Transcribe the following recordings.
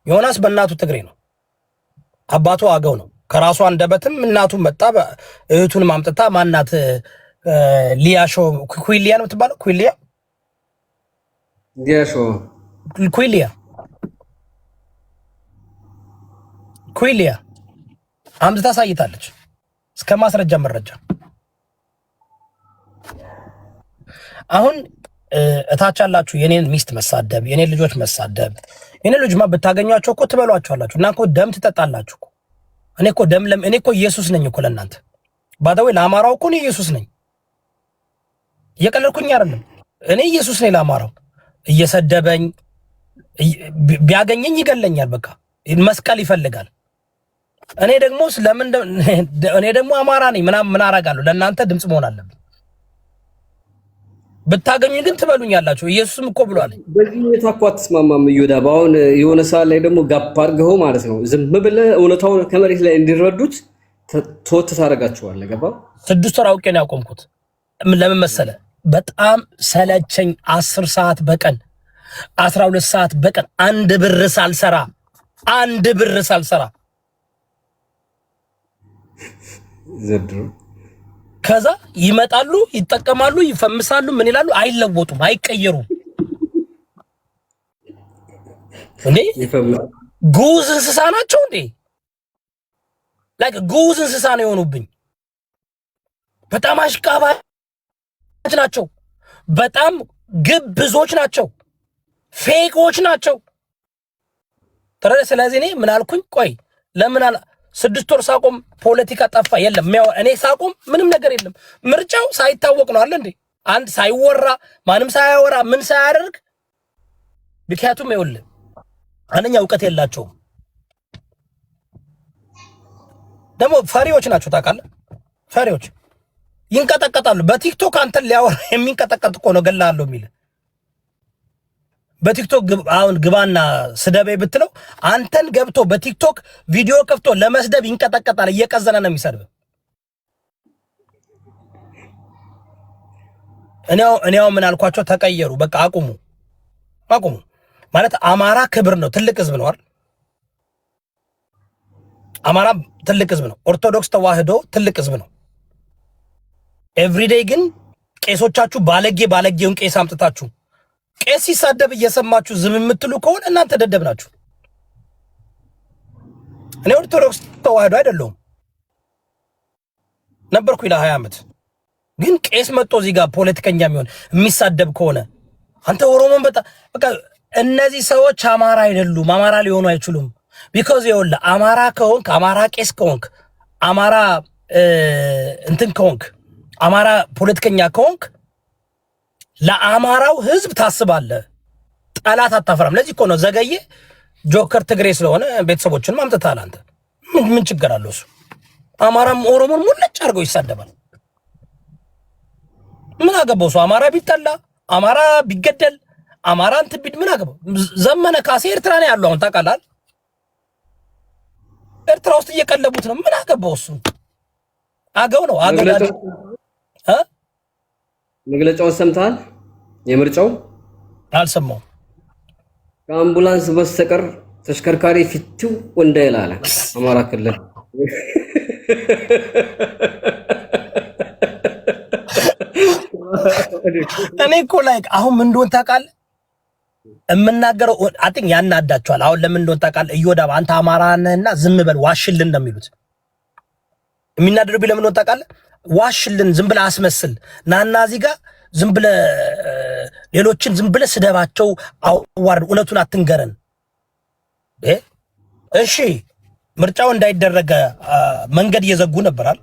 ዮናስ በእናቱ ትግሬ ነው፣ አባቱ አገው ነው። ከራሱ አንደበትም እናቱ መጣ እህቱን ማምጥታ ማናት ሊያሾ ኩይሊያ ነው የምትባለው። ኩይሊያ ዲያሾ ኩይሊያ አምጥታ አሳይታለች እስከ ማስረጃ መረጃ። አሁን እታች ያላችሁ የኔን ሚስት መሳደብ፣ የኔን ልጆች መሳደብ፣ የኔን ልጅማ ብታገኟቸው እኮ ትበሏቸዋላችሁ እና እኮ ደም ትጠጣላችሁ እኮ። እኔ እኮ ኢየሱስ ነኝ እኮ ለእናንተ ባዳዌ ለአማራው እኮ እኔ ኢየሱስ ነኝ። እየቀለድኩኝ አይደለም። እኔ ኢየሱስ ነኝ ለአማራው። እየሰደበኝ ቢያገኘኝ ይገለኛል። በቃ መስቀል ይፈልጋል። እኔ ደግሞ አማራ ነኝ ምናምን ምን አደርጋለሁ? ለእናንተ ድምፅ መሆን አለብኝ። ብታገኙኝ ግን ትበሉኛላችሁ። ኢየሱስም እኮ ብሏል። በዚህ ሁኔታ እኮ አትስማማም ይሁዳ። አሁን የሆነ ሰዓት ላይ ደግሞ ጋፕ አድርገው ማለት ነው ዝም ብለህ እውነታውን ከመሬት ላይ እንዲረዱት ተወት ታደርጋቸዋለህ። ገባ? 6 ወር አውቄ ነው ያቆምኩት። ለምን መሰለ? በጣም ሰለቸኝ። 10 ሰዓት በቀን 12 ሰዓት በቀን አንድ ብር ሳልሰራ ዘድሩ ከዛ ይመጣሉ፣ ይጠቀማሉ፣ ይፈምሳሉ፣ ምን ይላሉ? አይለወጡም፣ አይቀየሩም። እንዴ ጉዝ እንስሳ ናቸው እንዴ? ጉዝ እንስሳ ነው የሆኑብኝ። በጣም አሽቃባጭ ናቸው። በጣም ግብዞች ናቸው። ፌኮች ናቸው። ስለዚህ እኔ ምን አልኩኝ? ቆይ ለምን 6 ወር ሳቆም ፖለቲካ ጠፋ? የለም እኔ ሳቆም ምንም ነገር የለም። ምርጫው ሳይታወቅ ነው አለ እንዴ? አንድ ሳይወራ ማንም ሳያወራ ምን ሳያደርግ። ምክንያቱም ይኸውልህ አንደኛ እውቀት የላቸውም፣ ደግሞ ፈሪዎች ናቸው። ታውቃለህ? ፈሪዎች ይንቀጠቀጣሉ። በቲክቶክ አንተን ሊያወራ የሚንቀጠቀጥ እኮ ነው ገላለሁ የሚል። በቲክቶክ አሁን ግባና ስደበይ ብትለው አንተን ገብቶ በቲክቶክ ቪዲዮ ከፍቶ ለመስደብ ይንቀጠቀጣል። እየቀዘነ ነው የሚሰድብ። እኔው ምን አልኳቸው? ተቀየሩ፣ በቃ አቁሙ ማለት አማራ ክብር ነው፣ ትልቅ ህዝብ ነው አይደል? አማራ ትልቅ ህዝብ ነው። ኦርቶዶክስ ተዋህዶ ትልቅ ህዝብ ነው። ኤቭሪዴይ ግን ቄሶቻችሁ ባለጌውን ቄስ አምጥታችሁ ቄስ ሲሳደብ እየሰማችሁ ዝም የምትሉ ከሆነ እናንተ ደደብ ናችሁ። እኔ ኦርቶዶክስ ተዋህዶ አይደለሁም ነበርኩ ለ20 ዓመት። ግን ቄስ መጥቶ እዚህ ጋር ፖለቲከኛ የሚሳደብ ከሆነ አንተ ኦሮሞን በቃ እነዚህ ሰዎች አማራ አይደሉም፣ አማራ ሊሆኑ አይችሉም። ቢኮዝ ይኸውልህ አማራ ከሆንክ አማራ ቄስ ከሆንክ አማራ እንትን ከሆንክ አማራ ፖለቲከኛ ከሆንክ ለአማራው ህዝብ ታስባለህ፣ ጠላት አታፈራም። ለዚህ እኮ ነው ዘገየ ጆከር ትግሬ ስለሆነ ቤተሰቦችን ማምጥታል። አንተ ምን ችግር አለው? እሱ አማራም ኦሮሞን ሙልጭ አድርገው ይሳደባል። ምን አገባው? እሱ አማራ ቢጠላ አማራ ቢገደል አማራ እንትን ቢድ ምን አገባው? ዘመነ ካሴ ኤርትራ ነው ያለው አሁን ታውቃለህ? ኤርትራ ውስጥ እየቀለቡት ነው። ምን አገባው? እሱ አገው ነው አገው መግለጫውን ሰምተሃል? የምርጫው አልሰማሁም። ከአምቡላንስ በስተቀር ተሽከርካሪ ፊትው እንዳይል አለ አማራ ክልል። እኔ እኮ አሁን ምን እንደሆነ ታውቃለህ? የምናገረው አጥኝ ያናዳቸዋል። አሁን ለምን እንደሆነ ታውቃለህ? እዮዳብ አንተ አማራ ነህና ዝም በል ዋሽልን እንደሚሉት የሚናደዱብኝ ለምን እንደሆነ ታውቃለህ? ዋሽልን፣ ዝም ብለህ አስመስል፣ ናና እዚህ ጋር ዝም ብለህ ሌሎችን ዝም ብለህ ስደባቸው፣ አዋርድ፣ እውነቱን አትንገረን። እሺ ምርጫው እንዳይደረገ መንገድ እየዘጉ ነበራል።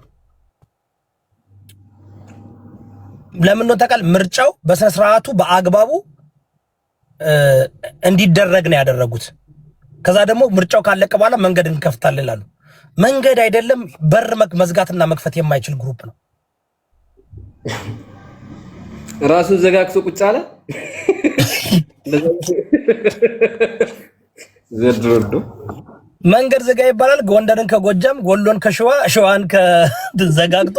ለምን ነው ታውቃለህ? ምርጫው በስነ ስርዓቱ በአግባቡ እንዲደረግ ነው ያደረጉት። ከዛ ደግሞ ምርጫው ካለቀ በኋላ መንገድ እንከፍታለን ይላሉ። መንገድ አይደለም በር መዝጋትና መክፈት የማይችል ግሩፕ ነው። ራሱን ዘጋግቶ ቁጭ አለ። ዘድሮዶ መንገድ ዘጋ ይባላል። ጎንደርን ከጎጃም፣ ወሎን ከሸዋ፣ ሸዋን ከዘጋግቶ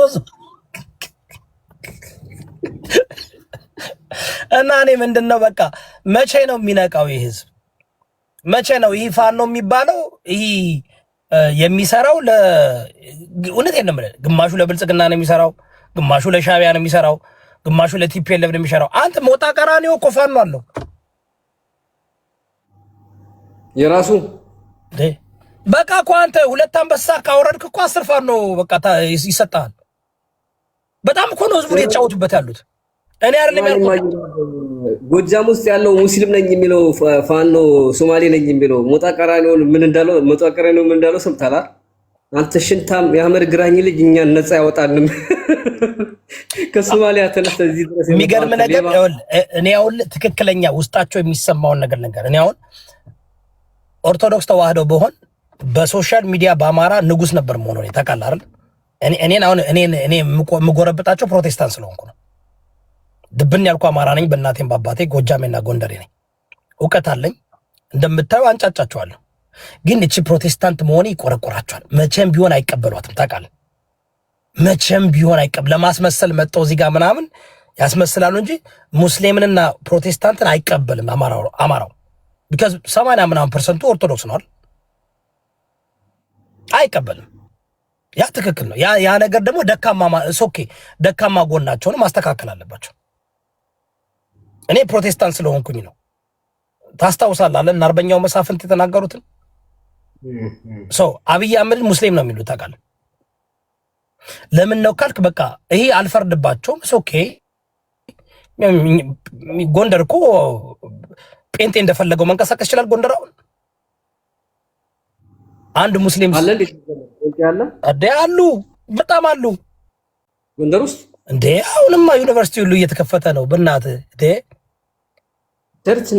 እና እኔ ምንድነው በቃ መቼ ነው የሚነቃው ይህ ህዝብ? መቼ ነው ይህ ፋኖ የሚባለው? ይህ የሚሰራው እውነቴን ነው የምልህ፣ ግማሹ ለብልጽግና ነው የሚሰራው፣ ግማሹ ለሻዕቢያ ነው የሚሰራው፣ ግማሹ ለቲፒኤልኤፍ ነው የሚሰራው። አንተ ሞጣ ቀራኒዮ እኮ ፋኖ አለው የራሱ። በቃ እኮ አንተ ሁለት አንበሳ ካወረድክ እኮ 10 ፋኖ በቃ ይሰጣል። በጣም እኮ ነው ህዝቡን የተጫወቱበት ያሉት። እኔ አይደለም ያልኩት። ጎጃም ውስጥ ያለው ሙስሊም ነኝ የሚለው ፋኖ ሶማሌ ነኝ የሚለው ሞጣ ቀራኒዮ ምን እንዳለው ሰምተሃል? አንተ ሽንታም የአህመድ ግራኝ ልጅ እኛን ነፃ ያወጣንም ከሶማሊያ ተነስተ እዚህ ድረስ የሚገርም ነገር እኔ አሁን ትክክለኛ ውስጣቸው የሚሰማውን ነገር እኔ አሁን ኦርቶዶክስ ተዋህዶ በሆን በሶሻል ሚዲያ በአማራ ንጉስ ነበር መሆኑ ነው። ታውቃለህ አይደል? እኔ የምጎረብጣቸው ፕሮቴስታንት ስለሆንኩ ነው። ድብን ያልኩ አማራ ነኝ። በእናቴም በአባቴ ጎጃሜና ጎንደሬ ነኝ። እውቀት አለኝ። እንደምታዩ አንጫጫቸዋለሁ። ግን እቺ ፕሮቴስታንት መሆኔ ይቆረቆራቸዋል። መቼም ቢሆን አይቀበሏትም። ታውቃለህ? መቼም ቢሆን ለማስመሰል መጣው እዚህ ጋር ምናምን ያስመስላሉ እንጂ ሙስሊምንና ፕሮቴስታንትን አይቀበልም አማራው ቢካዝ 80% ኦርቶዶክስ ነው አይደል? አይቀበልም። ያ ትክክል ነው። ያ ነገር ደግሞ ደካማ ጎናቸውን ማስተካከል አለባቸው። እኔ ፕሮቴስታንት ስለሆንኩኝ ነው። ታስታውሳለህ አለ እና አርበኛው መሳፍንት የተናገሩትን አብይ አህመድ ሙስሊም ነው የሚሉት ታውቃለህ? ለምን ነው ካልክ በቃ ይሄ አልፈርድባቸውም። ጎንደር እኮ ጴንጤ እንደፈለገው መንቀሳቀስ ይችላል። ጎንደር አሁን አንድ ሙስሊም አሉ፣ በጣም አሉ ጎንደር ውስጥ እንዴ። አሁንማ ዩኒቨርሲቲ ሁሉ እየተከፈተ ነው። በእናትህ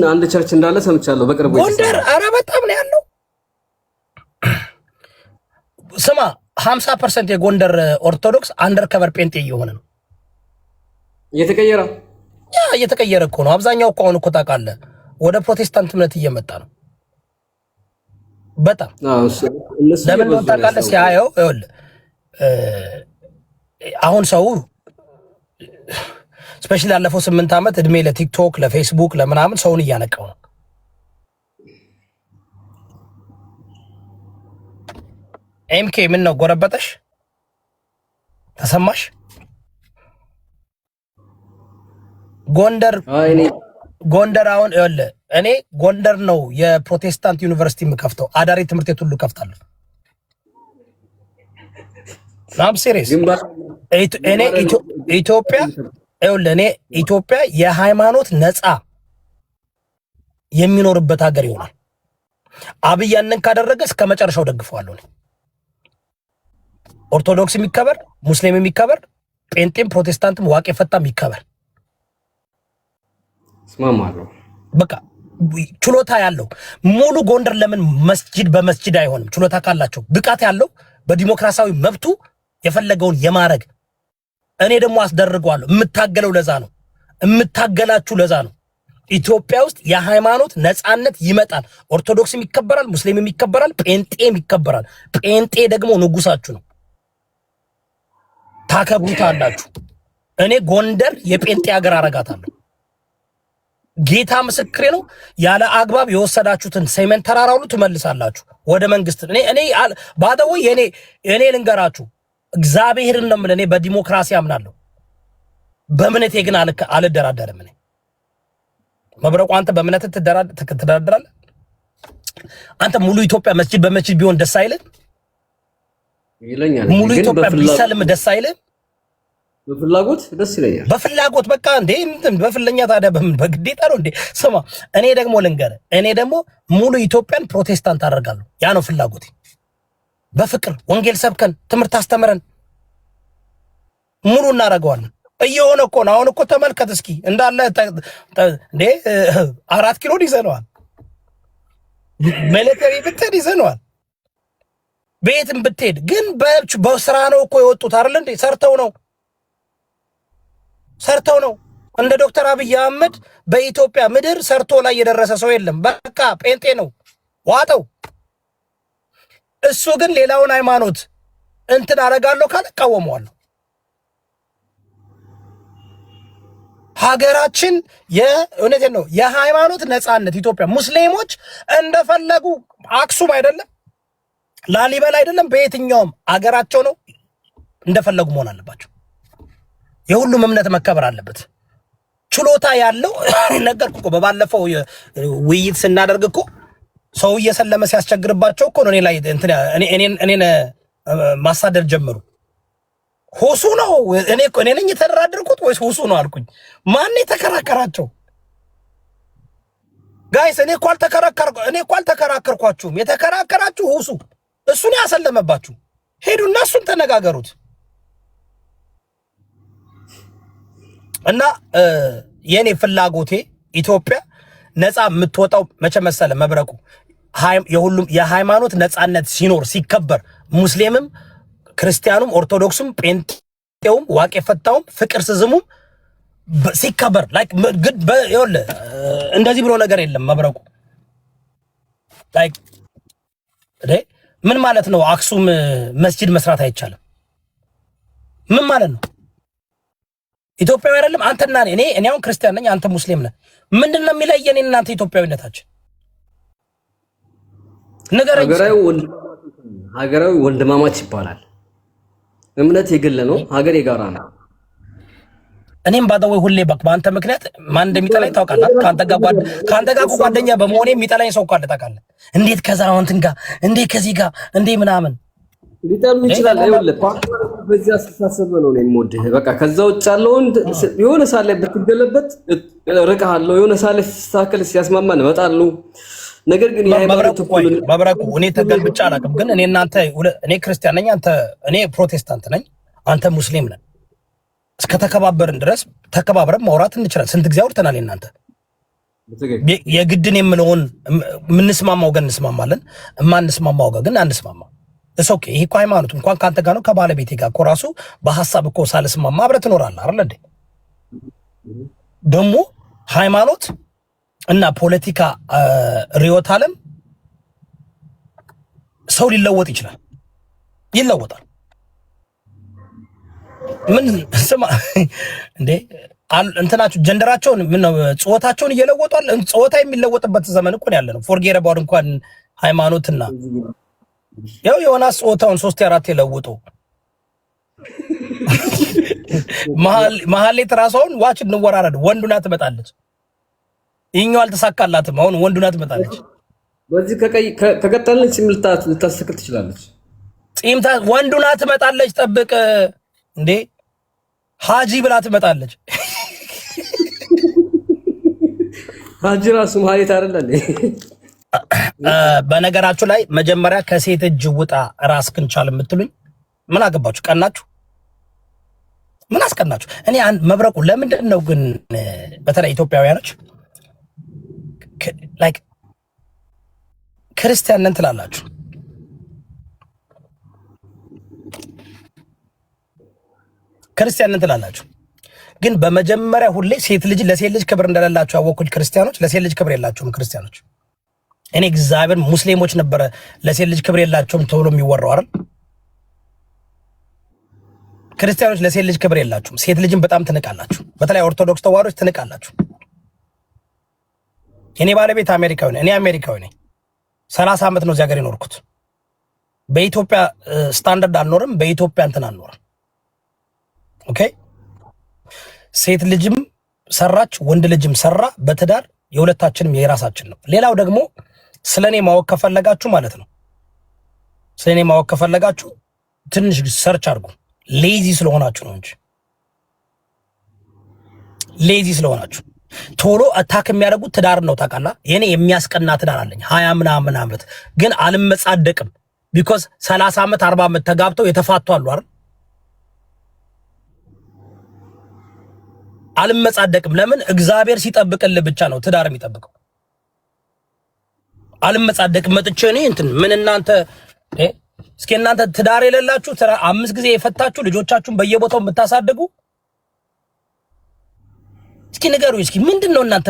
አንድ ቸርች እንዳለ ሰምቻለሁ በቅርቡ ጎንደር። ኧረ በጣም ነው ያለው። ስማ 50% የጎንደር ኦርቶዶክስ አንደርከቨር ጴንጤ እየሆነ ነው። እየተቀየረ እኮ ነው። አብዛኛው እኮ አሁን እኮ ታውቃለህ ወደ ፕሮቴስታንት እምነት እየመጣ ነው። በጣም ለምን ነው ታውቃለህ? ሲያየው ይኸውልህ አሁን ሰው ስፔሻሊ ያለፈው 8 ዓመት እድሜ ለቲክቶክ ለፌስቡክ ለምናምን ሰውን እያነቀው ነው። ኤምኬ ምን ነው ጎረበጠሽ? ተሰማሽ? ጎንደር አሁን ይኸውልህ እኔ ጎንደር ነው የፕሮቴስታንት ዩኒቨርሲቲ የምከፍተው። አዳሪ ትምህርት ቤት ሁሉ ከፍታለሁ። ናም ሲሪየስ እኔ ኢትዮጵያ የሃይማኖት ነፃ የሚኖርበት ሀገር ይሆናል። አብይ ያንን ካደረገ እስከ መጨረሻው ደግፈዋለሁ። ኦርቶዶክስ የሚከበር፣ ሙስሊም የሚከበር፣ ጴንጤም ፕሮቴስታንትም ዋቄ ፈታም ይከበር። ስማማለሁ። በቃ ችሎታ ያለው ሙሉ ጎንደር ለምን መስጂድ በመስጂድ አይሆንም? ችሎታ ካላቸው ብቃት ያለው በዲሞክራሲያዊ መብቱ የፈለገውን የማረግ እኔ ደግሞ አስደርገዋለሁ። የምታገለው ለዛ ነው። የምታገላችሁ ለዛ ነው። ኢትዮጵያ ውስጥ የሃይማኖት ነፃነት ይመጣል። ኦርቶዶክስም ይከበራል፣ ሙስሊምም ይከበራል፣ ጴንጤም ይከበራል። ጴንጤ ደግሞ ንጉሳችሁ ነው። ታከብሩታላችሁ። እኔ ጎንደር የጴንጤ ሀገር አረጋታለሁ። ጌታ ምስክሬ ነው። ያለ አግባብ የወሰዳችሁትን ሰሜን ተራራ ሁሉ ትመልሳላችሁ ወደ መንግስት። እኔ ባደው እኔ ልንገራችሁ እግዚአብሔርን ነው የምልህ። እኔ በዲሞክራሲ አምናለሁ። በእምነቴ ግን አልደራደርም። እኔ መብረቁ አንተ በእምነት ትደራደራለህ? አንተ ሙሉ ኢትዮጵያ መስጂድ በመስጂድ ቢሆን ደስ አይልም? ይለኛል። ሙሉ ኢትዮጵያ ቢሰልም ደስ አይልም? በፍላጎት ደስ ይለኛል። በፍላጎት በቃ እንዴ በፍለኛ ታዲያ በምን በግዴታ ነው እንዴ? ስማ እኔ ደግሞ ልንገርህ፣ እኔ ደግሞ ሙሉ ኢትዮጵያን ፕሮቴስታንት አደርጋለሁ። ያ ነው ፍላጎቴ። በፍቅር ወንጌል ሰብከን ትምህርት አስተምረን ሙሉ እናደርገዋለን። እየሆነ እኮ ነው። አሁን እኮ ተመልከት እስኪ እንዳለ እንዴ 4 ኪሎን ይዘነዋል። ሚሊተሪ ብትሄድ ይዘነዋል። ቤትም ብትሄድ ግን በስራ ነው እኮ የወጡት አይደል እንዴ? ሰርተው ነው። እንደ ዶክተር አብይ አህመድ በኢትዮጵያ ምድር ሰርቶ ላይ የደረሰ ሰው የለም። በቃ ጴንጤ ነው ዋጠው። እሱ ግን ሌላውን ሃይማኖት እንትን አደርጋለሁ ካለ እቃወመዋለሁ። ሀገራችን የእውነቴን ነው የሃይማኖት ነፃነት ኢትዮጵያ ሙስሊሞች እንደፈለጉ አክሱም አይደለም ላሊበላ አይደለም በየትኛውም አገራቸው ነው እንደፈለጉ መሆን አለባቸው። የሁሉም እምነት መከበር አለበት። ችሎታ ያለው ነገርኩ እኮ በባለፈው ውይይት ስናደርግ እኮ ሰው እየሰለመ ሲያስቸግርባቸው እኮ ነው እኔን ማሳደር ጀመሩ። ሁሱ ነው እኔ ነኝ የተደራደርኩት ወይስ ሁሱ ነው አልኩኝ። ማን የተከራከራቸው? ጋይስ እኔ እኮ አልተከራከርኳችሁም። የተከራከራችሁ ሁሱ እሱን ያሰለመባችሁ። ሄዱና እሱን ተነጋገሩት። እና የኔ ፍላጎቴ ኢትዮጵያ ነፃ የምትወጣው መቼ መሰለ መብረቁ የሁሉም የሃይማኖት ነፃነት ሲኖር ሲከበር ሙስሊምም ክርስቲያኑም ኦርቶዶክሱም ጴንጤውም ዋቄ ፈታውም ፍቅር ስዝሙም ሲከበር ላይክ ግድ እንደዚህ ብሎ ነገር የለም መብረቁ ላይክ ምን ማለት ነው? አክሱም መስጂድ መስራት አይቻልም ምን ማለት ነው? ኢትዮጵያዊ አይደለም አንተና እኔ አሁን ክርስቲያን ነኝ አንተ ሙስሊም ነህ። ምንድነው የሚለየን እናንተ ኢትዮጵያዊነታችን? ነገረኝ። ሀገራዊ ወንድማማች ይባላል። እምነት የግል ነው፣ ሀገር የጋራ ነው። እኔም ባደወይ ሁሌ በአንተ ምክንያት ማን እንደሚጠላኝ ታውቃለህ። ካንተ ጋር ጓደኛ በመሆኔ የሚጠላኝ ሰው ካለ ታውቃለህ። እንዴት ከዛ እንትን ጋር እንዴት ከዚህ ጋር እንዴ ምናምን ሊጠሉ ይችላል። አይወለድ በዚህ አስተሳሰብ ነው የምወድህ። በቃ ከዛ ውጭ ያለውን የሆነ ሳለ ብትገለበት ርቀሃለሁ፣ የሆነ ሳለ ሲስተካከል ሲያስማማን እመጣለሁ። ነገር ግን መብረቁ እኔ ተገልብጫ አላውቅም። ግን እኔ ክርስቲያን ነኝ፣ እኔ ፕሮቴስታንት ነኝ፣ አንተ ሙስሊም ነን። እስከተከባበርን ድረስ ተከባብረን ማውራት እንችላለን። ስንት ጊዜ አውርተናል። እናንተ የግድን የምለውን የምንስማማው ግን እንስማማለን፣ የማንስማማው ግን አንስማማም። ኦኬ ይሄ እኮ ሃይማኖት እንኳን ካንተ ጋር ነው ከባለቤቴ ጋር እኮ ራሱ በሐሳብ እኮ ሳልስማማ አብረህ ትኖራለህ አይደል እንዴ? ደግሞ ሃይማኖት እና ፖለቲካ ርዕዮተ ዓለም ሰው ሊለወጥ ይችላል፣ ይለወጣል። ምን ስማ እንዴ እንትናችሁ ጀንደራቸውን ምን ነው ጾታቸውን እየለወጧል። ጾታ የሚለወጥበት ዘመን እኮ ነው ያለነው። ፎርጌት አባውት እንኳን ሃይማኖትና ያው ዮናስ ጾታውን 3-4 የለውጡ መሀል ተራሳውን ዋች እንወራረድ ወንዱና ትመጣለች። ይኛው አልተሳካላትም። አሁን ወንዱና ትመጣለች። በዚህ ከቀጠለች ልታስተካክል ትችላለች። ጺምታ ወንዱና ትመጣለች። ጠብቅ እንዴ ሃጂ ብላ ትመጣለች። ሃጂ ራሱ ማለት አይደለም። በነገራችሁ ላይ መጀመሪያ ከሴት እጅ ውጣ ራስክን ቻል የምትሉኝ ምን አገባችሁ? ቀናችሁ? ምን አስቀናችሁ? እኔ መብረቁ ለምንድን ነው ግን በተለይ ኢትዮጵያውያኖች ላይክ ክርስቲያን ነን ትላላችሁ? ክርስቲያን ነን ትላላችሁ፣ ግን በመጀመሪያ ሁሌ ለሴት ልጅ ክብር እንደሌላችሁ ያወቁኝ ክርስቲያኖች ለሴት ልጅ ክብር የላቸውም ክርስቲያኖች። እኔ እግዚአብሔር ሙስሊሞች ነበረ ለሴት ልጅ ክብር የላቸውም ተብሎ የሚወራው አይደል? ክርስቲያኖች ለሴት ልጅ ክብር የላችሁም። ሴት ልጅን በጣም ትንቃላችሁ። በተለይ ኦርቶዶክስ ተዋህዶች ትንቃላችሁ። እኔ ባለቤት አሜሪካዊ ነኝ፣ እኔ አሜሪካዊ ነኝ። 30 ዓመት ነው እዚህ ሀገር የኖርኩት። በኢትዮጵያ ስታንዳርድ አልኖርም፣ በኢትዮጵያ እንትን አልኖርም። ኦኬ ሴት ልጅም ሰራች ወንድ ልጅም ሰራ በትዳር የሁለታችንም የራሳችን ነው። ሌላው ደግሞ ስለኔ ማወቅ ከፈለጋችሁ ማለት ነው፣ ስለኔ ማወቅ ከፈለጋችሁ ትንሽ ሰርች አድርጉ። ሌዚ ስለሆናችሁ ነው እንጂ ሌዚ ስለሆናችሁ ቶሎ አታክ የሚያደርጉት ትዳር ነው። ታውቃላ የኔ የሚያስቀና ትዳር አለኝ 20 ምናምን ዓመት ግን አልመጻደቅም። ቢኮዝ 30 ዓመት 40 ዓመት ተጋብተው የተፋቱ አሉ አይደል? አልመጻደቅም። ለምን? እግዚአብሔር ሲጠብቅልህ ብቻ ነው ትዳር የሚጠብቀው። አልመጻደቅም። መጥቼ እኔ እንትን ምን እናንተ እስኪ እናንተ ትዳር የሌላችሁ 5 ጊዜ የፈታችሁ ልጆቻችሁን በየቦታው የምታሳድጉ እስኪ ንገሩኝ። እስኪ ምንድነው እናንተ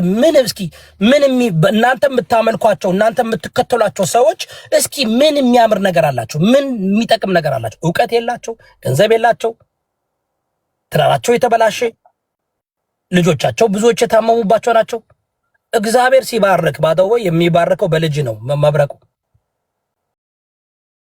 እናንተ የምታመልኳቸው እናንተ የምትከተሏቸው ሰዎች እስኪ ምን የሚያምር ነገር አላቸው? ምን የሚጠቅም ነገር አላቸው? ዕውቀት የላቸው፣ ገንዘብ የላቸው፣ ትዳራቸው የተበላሸ ልጆቻቸው ብዙዎች የታመሙባቸው ናቸው። እግዚአብሔር ሲባርክ ባደው የሚባርከው በልጅ ነው መብረቁ